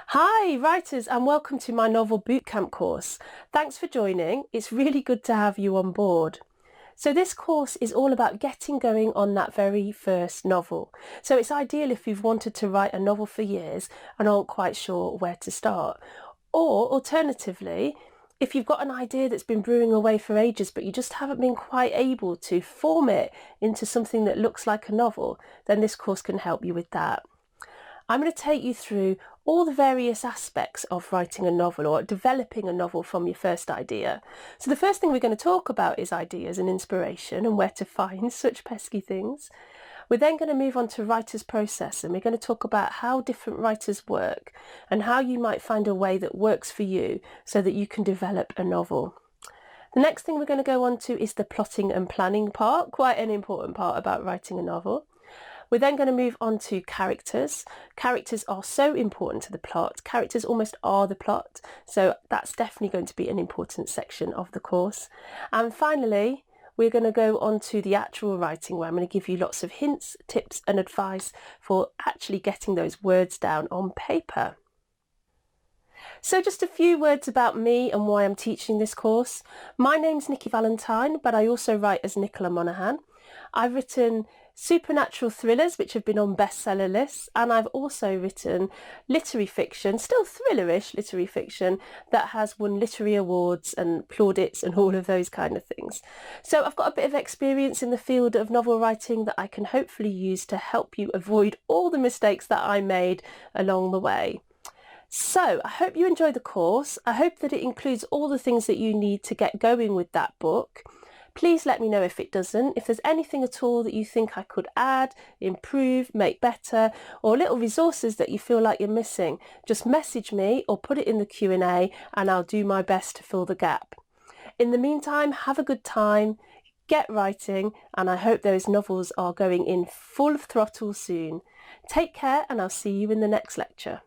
Hi writers, and welcome to my novel bootcamp course. Thanks for joining. It's really good to have you on board. So this course is all about getting going on that very first novel. So it's ideal if you've wanted to write a novel for years and aren't quite sure where to start. Or alternatively, if you've got an idea that's been brewing away for ages but you just haven't been quite able to form it into something that looks like a novel, then this course can help you with that. I'm going to take you through all the various aspects of writing a novel or developing a novel from your first idea. So the first thing we're going to talk about is ideas and inspiration and where to find such pesky things. We're then going to move on to writer's process, and we're going to talk about how different writers work and how you might find a way that works for you so that you can develop a novel. The next thing we're going to go on to is the plotting and planning part, quite an important part about writing a novel. We're then going to move on to characters. Characters are so important to the plot. Characters almost are the plot. So that's definitely going to be an important section of the course. And finally, we're going to go on to the actual writing, where I'm going to give you lots of hints, tips and advice for actually getting those words down on paper. So just a few words about me and why I'm teaching this course. My name's Nikki Valentine, but I also write as Nicola Monaghan. I've written supernatural thrillers which have been on bestseller lists, and I've also written literary fiction, still thrillerish literary fiction, that has won literary awards and plaudits and all of those kind of things. So I've got a bit of experience in the field of novel writing that I can hopefully use to help you avoid all the mistakes that I made along the way. So I hope you enjoy the course. I hope that it includes all the things that you need to get going with that book. Please let me know if it doesn't. If there's anything at all that you think I could add, improve, make better, or little resources that you feel like you're missing, just message me or put it in the Q&A and I'll do my best to fill the gap. In the meantime, have a good time, get writing, and I hope those novels are going in full throttle soon. Take care, and I'll see you in the next lecture.